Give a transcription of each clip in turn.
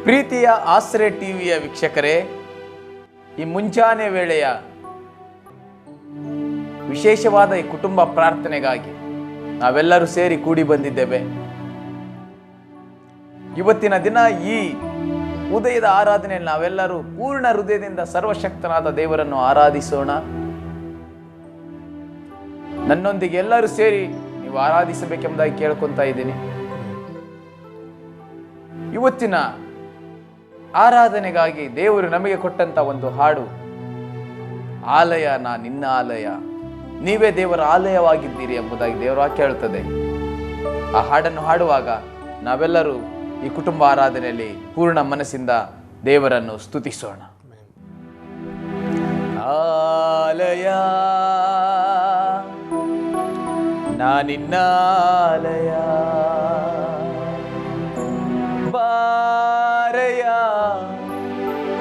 ಪ್ರೀತಿಯ ಆಶ್ರಯ ಟಿವಿಯ ವೀಕ್ಷಕರೇ, ಈ ಮುಂಜಾನೆ ವೇಳೆಯ ವಿಶೇಷವಾದ ಈ ಕುಟುಂಬ ಪ್ರಾರ್ಥನೆಗಾಗಿ ನಾವೆಲ್ಲರೂ ಸೇರಿ ಕೂಡಿ ಬಂದಿದ್ದೇವೆ. ಇವತ್ತಿನ ದಿನ ಈ ಉದಯದ ಆರಾಧನೆಯಲ್ಲಿ ನಾವೆಲ್ಲರೂ ಪೂರ್ಣ ಹೃದಯದಿಂದ ಸರ್ವಶಕ್ತನಾದ ದೇವರನ್ನು ಆರಾಧಿಸೋಣ. ನನ್ನೊಂದಿಗೆ ಎಲ್ಲರೂ ಸೇರಿ ನೀವು ಆರಾಧಿಸಬೇಕೆಂಬುದಾಗಿ ಕೇಳ್ಕೊತಾ ಇದ್ದೀನಿ. ಇವತ್ತಿನ ಆರಾಧನೆಗಾಗಿ ದೇವರು ನಮಗೆ ಕೊಟ್ಟಂತ ಒಂದು ಹಾಡು, ಆಲಯ ನಾ ನಿನ್ನ ಆಲಯ, ನೀವೇ ದೇವರ ಆಲಯವಾಗಿದ್ದೀರಿ ಎಂಬುದಾಗಿ ದೇವರ ವಾಕ್ಯ ಹೇಳುತ್ತದೆ. ಆ ಹಾಡನ್ನು ಹಾಡುವಾಗ ನಾವೆಲ್ಲರೂ ಈ ಕುಟುಂಬ ಆರಾಧನೆಯಲ್ಲಿ ಪೂರ್ಣ ಮನಸ್ಸಿಂದ ದೇವರನ್ನು ಸ್ತುತಿಸೋಣ. ಆಲಯ ನಾ ನಿನ್ನ ಆಲಯ, ಬಾರಯ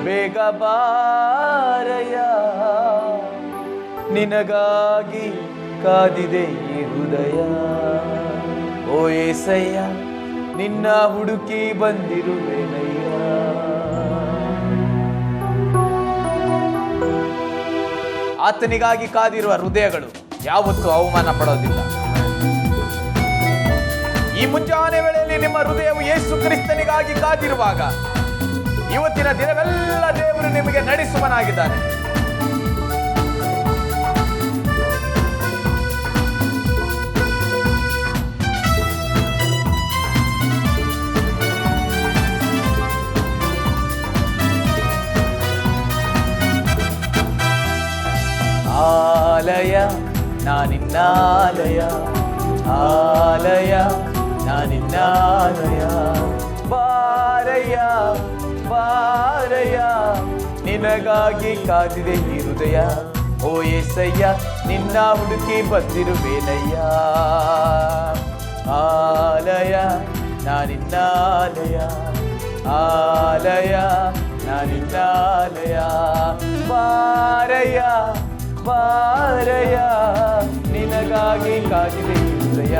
ಬೇಗ ಬಾರಯ, ನಿನಗಾಗಿ ಕಾದಿದೆ ಈ ಹೃದಯ. ಓ ಏಸಯ್ಯ, ನಿನ್ನ ಹುಡುಕಿ ಬಂದಿರುವೆನಯ್ಯ. ಆತನಿಗಾಗಿ ಕಾದಿರುವ ಹೃದಯಗಳು ಯಾವತ್ತೂ ಅವಮಾನ ಪಡೋದಿಲ್ಲ. ಈ ಮುಂಜಾನೆ ವೇಳೆಯಲ್ಲಿ ನಿಮ್ಮ ಹೃದಯವು ಯೇಸು ಕ್ರಿಸ್ತನಿಗಾಗಿ ಕಾದಿರುವಾಗ ಇವತ್ತಿನ ದಿನವೆಲ್ಲ ದೇವರು ನಿಮಗೆ ನಡೆಸುವನಾಗಿದ್ದಾನೆ. ಆಲಯ ನಾ ನಿನ್ನ ಆಲಯ, ಆಲಯ ನಾ ನಿನ್ನ ಆಲಯ, ಬಾರಯ್ಯ ಬಾರಯ್ಯ, ನಿನಗಾಗಿ ಕಾದಿದೆ ಈ ಹೃದಯ. ಓ ಏಸಯ್ಯ, ನಿನ್ನ ಹುಡುಕಿ ಬಂದಿರುವೇನಯ್ಯ. ಆಲಯ ನಾ ನಿನ್ನ ಆಲಯ, ಆಲಯ ನಾ ನಿನ್ನ ಆಲಯ, ಬಾರಯ್ಯ ಬಾರಯ್ಯ, ನಿನಗಾಗಿ ಕಾದಿದೆ ಈ ಹೃದಯ.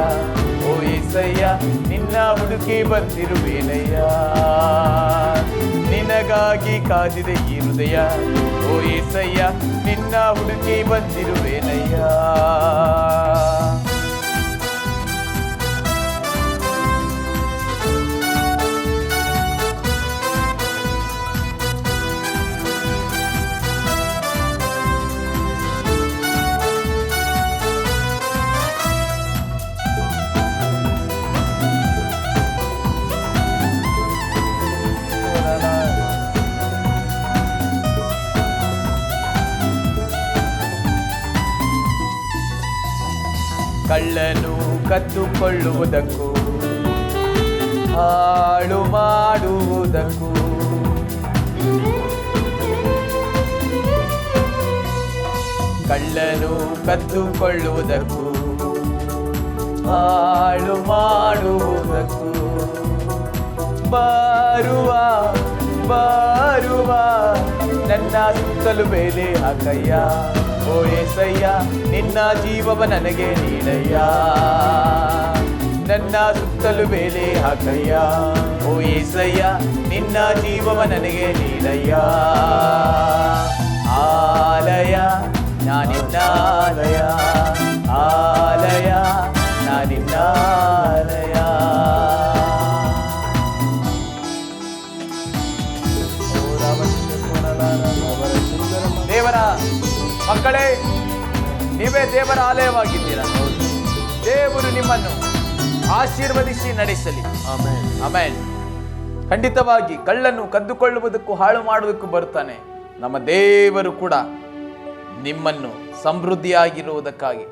ಓ ಏಸಯ್ಯ, ನಿನ್ನ ಹುಡುಕಿ ಬಂದಿರುವೇನಯ್ಯ. ನಿನಗಾಗಿ ಕಾದಿದೆ ಈ ಹೃದಯ. ಓ ಏಸಯ್ಯ, ನಿನ್ನ ಹುಡುಕಿ ಬಂದಿರುವೇನಯ್ಯ. ಕಳ್ಳನು ಕದ್ದುಕೊಳ್ಳುವುದಕ್ಕೂ ಹಾಳು ಮಾಡುವುದಕ್ಕೂ ಕಳ್ಳನು ಕದ್ದುಕೊಳ್ಳುವುದಕ್ಕೂ ಹಾಳು ಮಾಡುವುದಕ್ಕೂ ಬರುವ ಬರುವ ನನ್ನ ಸುತ್ತಲೂ ಬೇಲೆ ಹಾಕಯ್ಯ. ಓ ಏಸಯ್ಯ, ನಿನ್ನ ಜೀವವ ನನಗೆ ನೀಡಯ್ಯ. ನನ್ನ ಸುತ್ತಲೂ ಬೇಲೆ ಹಾಕಯ್ಯ. ಓ ಏಸಯ್ಯ, ನಿನ್ನ ಜೀವವ ನನಗೆ ನೀಡಯ್ಯ. ಆಲಯ ನಾ ನಿನ್ನ ಆಲಯ, ಆಲಯ ನಾ ನಿನ್ನ ಆಲಯ. ದೇವರ ಮಕ್ಕಳೇ, ನೀವೇ ದೇವರ ಆಲಯವಾಗಿದ್ದೀರಾ. ದೇವರು ನಿಮ್ಮನ್ನು ಆಶೀರ್ವದಿಸಿ ನಡೆಸಲಿ. Amen, amen. ಖಂಡಿತವಾಗಿ ಕಳ್ಳನ್ನು ಕದ್ದುಕೊಳ್ಳುವುದಕ್ಕೂ ಹಾಳು ಮಾಡುವುದಕ್ಕೂ ಬರ್ತಾನೆ. ನಮ್ಮ ದೇವರು ಕೂಡ ನಿಮ್ಮನ್ನು ಸಮೃದ್ಧಿಯಾಗಿರುವುದಕ್ಕಾಗಿ,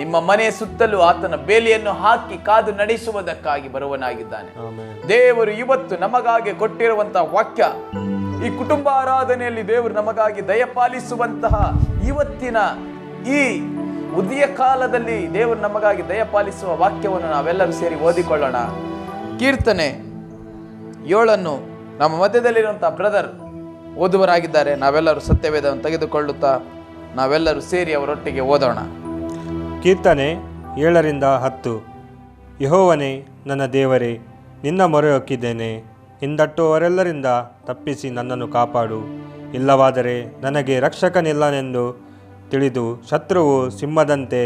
ನಿಮ್ಮ ಮನೆಯ ಸುತ್ತಲೂ ಆತನ ಬೇಲಿಯನ್ನು ಹಾಕಿ ಕಾದು ನಡೆಸುವುದಕ್ಕಾಗಿ ಬರುವನಾಗಿದ್ದಾನೆ. ದೇವರು ಇವತ್ತು ನಮಗಾಗಿ ಕೊಟ್ಟಿರುವಂತಹ ವಾಕ್ಯ, ಈ ಕುಟುಂಬ ಆರಾಧನೆಯಲ್ಲಿ ದೇವರು ನಮಗಾಗಿ ದಯಪಾಲಿಸುವಂತಹ ಇವತ್ತಿನ ಈ ಉದಯ ಕಾಲದಲ್ಲಿ ದೇವರು ನಮಗಾಗಿ ದಯಪಾಲಿಸುವ ವಾಕ್ಯವನ್ನು ನಾವೆಲ್ಲರೂ ಸೇರಿ ಓದಿಕೊಳ್ಳೋಣ. ಕೀರ್ತನೆ 7 ನಮ್ಮ ಮಧ್ಯದಲ್ಲಿರುವಂತಹ ಬ್ರದರ್ ಓದುವರಾಗಿದ್ದಾರೆ. ನಾವೆಲ್ಲರೂ ಸತ್ಯವೇದವನ್ನು ತೆಗೆದುಕೊಳ್ಳುತ್ತಾ ನಾವೆಲ್ಲರೂ ಸೇರಿ ಅವರೊಟ್ಟಿಗೆ ಓದೋಣ. ಕೀರ್ತನೆ 7-10. ಯೆಹೋವನೇ ನನ್ನ ದೇವರೇ, ನಿನ್ನ ಮೊರೆ ಹೊಕ್ಕಿದ್ದೇನೆ. ಹಿಂದಟ್ಟುವವರೆಲ್ಲರಿಂದ ತಪ್ಪಿಸಿ ನನ್ನನ್ನು ಕಾಪಾಡು. ಇಲ್ಲವಾದರೆ ನನಗೆ ರಕ್ಷಕನಿಲ್ಲನೆಂದು ತಿಳಿದು ಶತ್ರುವು ಸಿಂಹದಂತೆ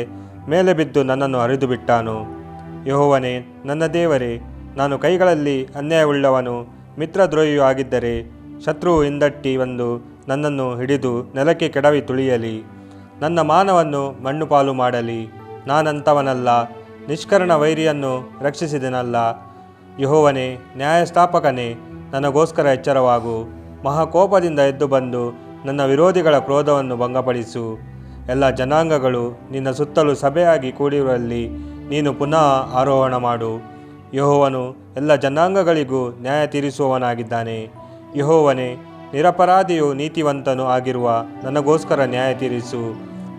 ಮೇಲೆ ಬಿದ್ದು ನನ್ನನ್ನು ಹರಿದು ಬಿಟ್ಟಾನು. ಯೆಹೋವನೇ, ನನ್ನ ದೇವರೇ, ನಾನು ಕೈಗಳಲ್ಲಿ ಅನ್ಯಾಯವುಳ್ಳವನು, ಮಿತ್ರದ್ರೋಹಿಯೂ ಆಗಿದ್ದರೆ ಶತ್ರುವು ಹಿಂದಟ್ಟಿ ಬಂದು ನನ್ನನ್ನು ಹಿಡಿದು ನೆಲಕ್ಕೆ ಕೆಡವಿ ತುಳಿಯಲಿ. ನನ್ನ ಮಾನವನ್ನು ಮಣ್ಣು ಪಾಲು ಮಾಡಲಿ. ನಾನಂಥವನಲ್ಲ, ನಿಷ್ಕರ್ಣ ವೈರಿಯನ್ನು ರಕ್ಷಿಸಿದೆನಲ್ಲ. ಯೆಹೋವನೇ, ನ್ಯಾಯಸ್ಥಾಪಕನೇ, ನನಗೋಸ್ಕರ ಎಚ್ಚರವಾಗು. ಮಹಾಕೋಪದಿಂದ ಎದ್ದು ಬಂದು ನನ್ನ ವಿರೋಧಿಗಳ ಕ್ರೋಧವನ್ನು ಭಂಗಪಡಿಸು. ಎಲ್ಲ ಜನಾಂಗಗಳು ನಿನ್ನ ಸುತ್ತಲೂ ಸಭೆಯಾಗಿ ಕೂಡಿರುವಲ್ಲಿ ನೀನು ಪುನಃ ಆರೋಹಣ ಮಾಡು. ಯೆಹೋವನು ಎಲ್ಲ ಜನಾಂಗಗಳಿಗೂ ನ್ಯಾಯ ತೀರಿಸುವವನಾಗಿದ್ದಾನೆ. ಯೆಹೋವನೇ, ನಿರಪರಾಧಿಯೂ ನೀತಿವಂತನೂ ಆಗಿರುವ ನನಗೋಸ್ಕರ ನ್ಯಾಯ ತೀರಿಸು.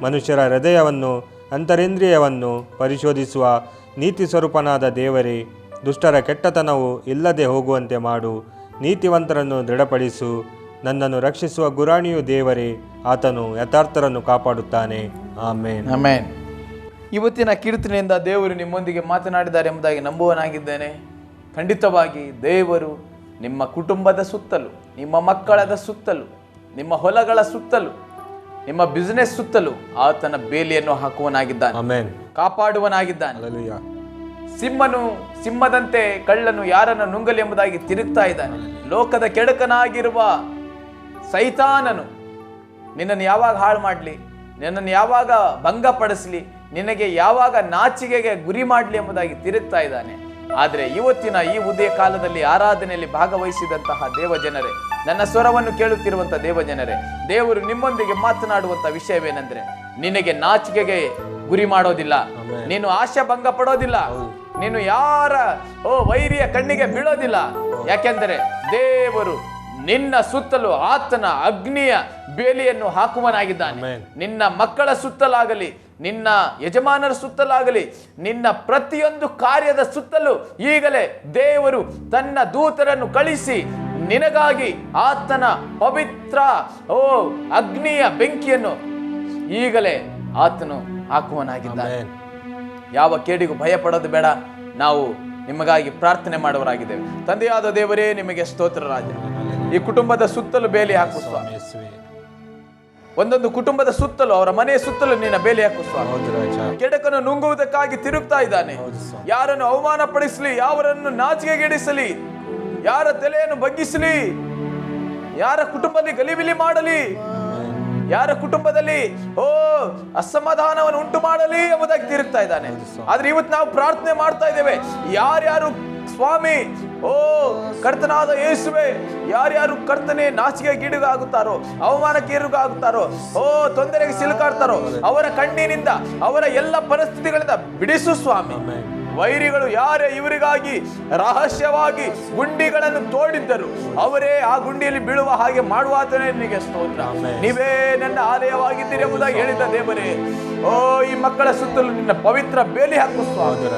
ಮನುಷ್ಯರ ಹೃದಯವನ್ನು ಅಂತರೇಂದ್ರಿಯವನ್ನು ಪರಿಶೋಧಿಸುವ ನೀತಿ ಸ್ವರೂಪನಾದ ದೇವರೇ, ದುಷ್ಟರ ಕೆಟ್ಟತನವು ಇಲ್ಲದೆ ಹೋಗುವಂತೆ ಮಾಡು. ನೀತಿವಂತರನ್ನು ದೃಢಪಡಿಸು. ನನ್ನನ್ನು ರಕ್ಷಿಸುವ ಗುರಾಣಿಯು ದೇವರೇ, ಆತನು ಯಥಾರ್ಥರನ್ನು ಕಾಪಾಡುತ್ತಾನೆ. ಆಮೇನ್. ಆಮೇನ್. ಇವತ್ತಿನ ಕೀರ್ತನೆಯಿಂದ ದೇವರು ನಿಮ್ಮೊಂದಿಗೆ ಮಾತನಾಡಿದ್ದಾರೆ ಎಂಬುದಾಗಿ ನಂಬುವನಾಗಿದ್ದೇನೆ. ಖಂಡಿತವಾಗಿ ದೇವರು ನಿಮ್ಮ ಕುಟುಂಬದ ಸುತ್ತಲೂ, ನಿಮ್ಮ ಮಕ್ಕಳದ ಸುತ್ತಲೂ, ನಿಮ್ಮ ಹೊಲಗಳ ಸುತ್ತಲೂ, ನಿಮ್ಮ ಬಿಸ್ನೆಸ್ ಸುತ್ತಲೂ ಆತನ ಬೇಲಿಯನ್ನು ಹಾಕುವನಾಗಿದ್ದಾನೆ. ಆಮೇನ್. ಕಾಪಾಡುವನಾಗಿದ್ದಾನೆ. ಹಲ್ಲೆಲೂಯಾ. ಸಿಂಹದಂತೆ ಕಳ್ಳನು ಯಾರನ್ನು ನುಂಗಲಿ ಎಂಬುದಾಗಿ ತಿರುಗ್ತಾ ಇದ್ದಾನೆ. ಲೋಕದ ಕೆಡಕನಾಗಿರುವ ಸೈತಾನನು ನಿನ್ನನ್ನು ಯಾವಾಗ ಹಾಳು ಮಾಡಲಿ, ನಿನ್ನನ್ನು ಯಾವಾಗ ಭಂಗಪಡಿಸಲಿ, ನಿನಗೆ ಯಾವಾಗ ನಾಚಿಕೆಗೆ ಗುರಿ ಮಾಡಲಿ ಎಂಬುದಾಗಿ ತಿರುಗ್ತಾ ಇದ್ದಾನೆ. ಆದರೆ ಇವತ್ತಿನ ಈ ಉದಯ ಕಾಲದಲ್ಲಿ ಆರಾಧನೆಯಲ್ಲಿ ಭಾಗವಹಿಸಿದಂತಹ ದೇವಜನರೇ, ನನ್ನ ಸ್ವರವನ್ನು ಕೇಳುತ್ತಿರುವಂತಹ ದೇವಜನರೇ, ದೇವರು ನಿಮ್ಮೊಂದಿಗೆ ಮಾತನಾಡುವಂತಹ ವಿಷಯವೇನೆಂದ್ರೆ, ನಿನಗೆ ನಾಚಿಕೆಗೆ ಗುರಿ ಮಾಡೋದಿಲ್ಲ, ನೀನು ಆಶೆ ಭಂಗ ಪಡೋದಿಲ್ಲ, ನೀನು ಯಾರ ವೈರಿಯ ಕಣ್ಣಿಗೆ ಬೀಳೋದಿಲ್ಲ. ಯಾಕೆಂದರೆ ದೇವರು ನಿನ್ನ ಸುತ್ತಲೂ ಆತನ ಅಗ್ನಿಯ ಬೇಲಿಯನ್ನು ಹಾಕುವನಾಗಿದ್ದಾನೆ. ನಿನ್ನ ಮಕ್ಕಳ ಸುತ್ತಲಾಗಲಿ, ನಿನ್ನ ಯಜಮಾನರ ಸುತ್ತಲಾಗಲಿ, ನಿನ್ನ ಪ್ರತಿಯೊಂದು ಕಾರ್ಯದ ಸುತ್ತಲೂ ಈಗಲೇ ದೇವರು ತನ್ನ ದೂತರನ್ನು ಕಳಿಸಿ ನಿನಗಾಗಿ ಆತನ ಪವಿತ್ರ ಅಗ್ನಿಯ ಬೆಂಕಿಯನ್ನು ಈಗಲೇ ಆತನು ಹಾಕುವನಾಗಿದ್ದಾನೆ. ಯಾವ ಕೇಡಿಗೂ ಭಯ ಪಡೋದು ಬೇಡ. ನಾವು ನಿಮಗಾಗಿ ಪ್ರಾರ್ಥನೆ ಮಾಡುವರಾಗಿದ್ದೇವೆ. ತಂದೆಯಾದ ದೇವರೇ, ನಿಮಗೆ ಸ್ತೋತ್ರ ರಾಜ. ಈ ಕುಟುಂಬದ ಸುತ್ತಲೂ ಬೇಲಿ ಹಾಕು ಸ್ವಾಮಿ. ಒಂದೊಂದು ಕುಟುಂಬದ ಸುತ್ತಲೂ, ಅವರ ಮನೆಯ ಸುತ್ತಲೂ ನಿನ್ನ ಬೇಲಿ ಹಾಕು ಸ್ವಾಮಿ. ಕೆಡಕನ್ನು ನುಂಗುವುದಕ್ಕಾಗಿ ತಿರುಗ್ತಾ ಇದ್ದಾನೆ. ಯಾರನ್ನು ಅವಮಾನ ಪಡಿಸಲಿ, ಯಾರನ್ನು ನಾಚಿಕೆಗೆಡಿಸಲಿ, ಯಾರ ತಲೆಯನ್ನು ಬಗ್ಗಿಸಲಿ, ಯಾರ ಕುಟುಂಬದಲ್ಲಿ ಗಲಿಬಿಲಿ ಮಾಡಲಿ, ಯಾರ ಕುಟುಂಬದಲ್ಲಿ ಅಸಮಾಧಾನವನ್ನು ಉಂಟು ಮಾಡಲಿ ಎಂಬುದಾಗಿ ತಿರುಗ್ತಾ ಇದ್ದಾನೆ. ಆದ್ರೆ ಇವತ್ತು ನಾವು ಪ್ರಾರ್ಥನೆ ಮಾಡ್ತಾ ಇದ್ದೇವೆ, ಯಾರ್ಯಾರು ಸ್ವಾಮಿ ಕರ್ತನಾದ ಯೇಸುವೆ, ಯಾರ್ಯಾರು ಕರ್ತನೆ ನಾಚಿಕೆ ಗೀಡುಗಾಗುತ್ತಾರೋ, ಅವಮಾನಕ್ಕೀರುಗಾಗುತ್ತಾರೋ, ತೊಂದರೆಗೆ ಸಿಲುಕಾಡ್ತಾರೋ, ಅವರ ಕಣ್ಣಿನಿಂದ, ಅವರ ಎಲ್ಲ ಪರಿಸ್ಥಿತಿಗಳಿಂದ ಬಿಡಿಸು ಸ್ವಾಮಿ. ವೈರಿಗಳು ಯಾರೇ ಇವರಿಗಾಗಿ ರಹಸ್ಯವಾಗಿ ಗುಂಡಿಗಳನ್ನು ತೋಡಿದ್ದರು, ಅವರೇ ಆ ಗುಂಡಿಯಲ್ಲಿ ಬೀಳುವ ಹಾಗೆ ಮಾಡುವಾತನೇ ನಿನಗೆ ಸ್ತೋತ್ರ. ನೀವೇ ನನ್ನ ಆಲಯವಾಗಿದ್ದೀರಿ ಎಂಬುದಾಗಿ ಹೇಳಿದ ದೇವರೇ, ಈ ಮಕ್ಕಳ ಸುತ್ತಲೂ ನಿನ್ನ ಪವಿತ್ರ ಬೇಲಿ ಹಾಕು ಸ್ವಾಮಿ.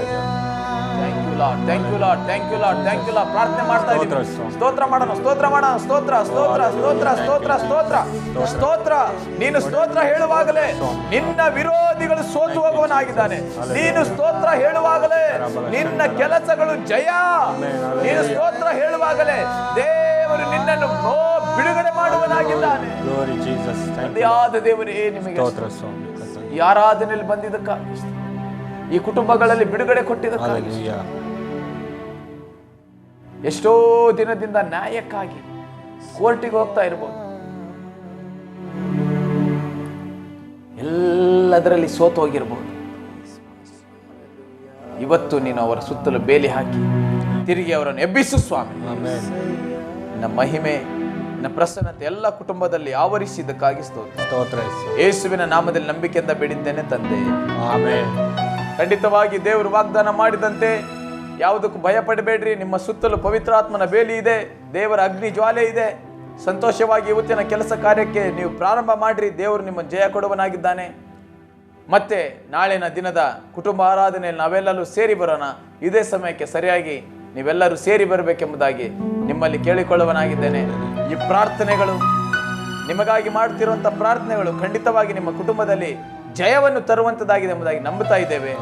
Thank you lord, thank you lord, thank you lord. ಪ್ರಾರ್ಥನೆ ಮಾಡ್ತಾ ಇದ್ದೀವಿ. ಸ್ತೋತ್ರ ಮಾಡೋಣ, ಸ್ತೋತ್ರ ಮಾಡೋಣ. ಸ್ತೋತ್ರ, ಸ್ತೋತ್ರ, ಸ್ತೋತ್ರ, ಸ್ತೋತ್ರ, ಸ್ತೋತ್ರ, ಸ್ತೋತ್ರ. ನೀನು ಸ್ತೋತ್ರ ಹೇಳುವಾಗಲೇ ನಿನ್ನ ವಿರೋಧಿಗಳು ಸೋತು ಹೋಗುವನಾಗಿದ್ದಾನೆ. ನೀನು ಸ್ತೋತ್ರ ಹೇಳುವಾಗಲೇ ನಿನ್ನ ಕೆಲಸಗಳು ಜಯ. ನೀನು ಸ್ತೋತ್ರ ಹೇಳುವಾಗಲೇ ದೇವರು ನಿನ್ನನ್ನು ಬಿಡುಗಡೆ ಮಾಡುವನಾಗಿದ್ದಾನೆ. ತಂದೆಯಾದ ದೇವರೇ, ನಿಮಗೆ ಈ ಆರಾಧನೆಯಲ್ಲಿ ಬಂದಿದ್ದಕ್ಕಾಗಿ, ಈ ಕುಟುಂಬಗಳಲ್ಲಿ ಬಿಡುಗಡೆ ಕೊಟ್ಟಿದ್ದಕ್ಕಾಗಿ, ಎಷ್ಟೋ ದಿನದಿಂದ ನ್ಯಾಯಕ್ಕಾಗಿ ಕೋರ್ಟಿಗೆ ಹೋಗ್ತಾ ಇರಬಹುದು, ಎಲ್ಲದರಲ್ಲಿ ಸೋತು ಹೋಗಿರಬಹುದು. ಇವತ್ತು ನೀನು ಅವರ ಸುತ್ತಲೂ ಬೇಲಿ ಹಾಕಿ ತಿರುಗಿ ಅವರನ್ನು ಎಬ್ಬಿಸು ಸ್ವಾಮಿ. ನಿನ್ನ ಮಹಿಮೆ, ನಿನ್ನ ಪ್ರಸನ್ನತೆ ಎಲ್ಲ ಕುಟುಂಬದಲ್ಲಿ ಆವರಿಸಿದ್ದಕ್ಕಾಗಿ ಸ್ತೋತ್ರ. ಯೇಸುವಿನ ನಾಮದಲ್ಲಿ ನಂಬಿಕೆಯಿಂದ ಬೇಡಿದ್ದೇನೆ ತಂದೆ, ಆಮೆನ್. ಖಂಡಿತವಾಗಿ ದೇವರು ವಾಗ್ದಾನ ಮಾಡಿದಂತೆ ಯಾವುದಕ್ಕೂ ಭಯ ಪಡಬೇಡ್ರಿ. ನಿಮ್ಮ ಸುತ್ತಲೂ ಪವಿತ್ರಾತ್ಮನ ಬೇಲಿ ಇದೆ, ದೇವರ ಅಗ್ನಿ ಜ್ವಾಲೆ ಇದೆ. ಸಂತೋಷವಾಗಿ ಇವತ್ತಿನ ಕೆಲಸ ಕಾರ್ಯಕ್ಕೆ ನೀವು ಪ್ರಾರಂಭ ಮಾಡ್ರಿ. ದೇವರು ನಿಮ್ಮ ಜಯ ಕೊಡುವನಾಗಿದ್ದಾನೆ. ಮತ್ತೆ ನಾಳಿನ ದಿನದ ಕುಟುಂಬ ಆರಾಧನೆಯಲ್ಲಿ ನಾವೆಲ್ಲರೂ ಸೇರಿ ಬರೋಣ. ಇದೇ ಸಮಯಕ್ಕೆ ಸರಿಯಾಗಿ ನೀವೆಲ್ಲರೂ ಸೇರಿ ಬರಬೇಕೆಂಬುದಾಗಿ ನಿಮ್ಮಲ್ಲಿ ಕೇಳಿಕೊಳ್ಳುವನಾಗಿದ್ದೇನೆ. ಈ ಪ್ರಾರ್ಥನೆಗಳು, ನಿಮಗಾಗಿ ಮಾಡ್ತಿರುವಂಥ ಪ್ರಾರ್ಥನೆಗಳು ಖಂಡಿತವಾಗಿ ನಿಮ್ಮ ಕುಟುಂಬದಲ್ಲಿ ಜಯವನ್ನು ತರುವಂತದ್ದಾಗಿದೆ ಎಂಬುದಾಗಿ ನಂಬುತ್ತಾ ಇದ್ದೇವೆ.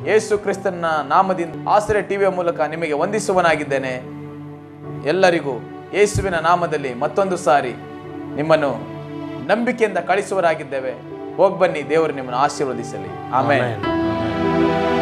ಯೇಸು ಕ್ರಿಸ್ತನ ನಾಮದಿಂದ ಆಶ್ರಯ ಟಿವಿಯ ಮೂಲಕ ನಿಮಗೆ ವಂದಿಸುವನಾಗಿದ್ದೇನೆ. ಎಲ್ಲರಿಗೂ ಯೇಸುವಿನ ನಾಮದಲ್ಲಿ ಮತ್ತೊಂದು ಸಾರಿ ನಿಮ್ಮನ್ನು ನಂಬಿಕೆಯಿಂದ ಕಳಿಸುವರಾಗಿದ್ದೇವೆ. ಹೋಗಿ ಬನ್ನಿ, ದೇವರು ನಿಮ್ಮನ್ನು ಆಶೀರ್ವದಿಸಲಿ. ಆಮೆನ್. ಆಮೆನ್.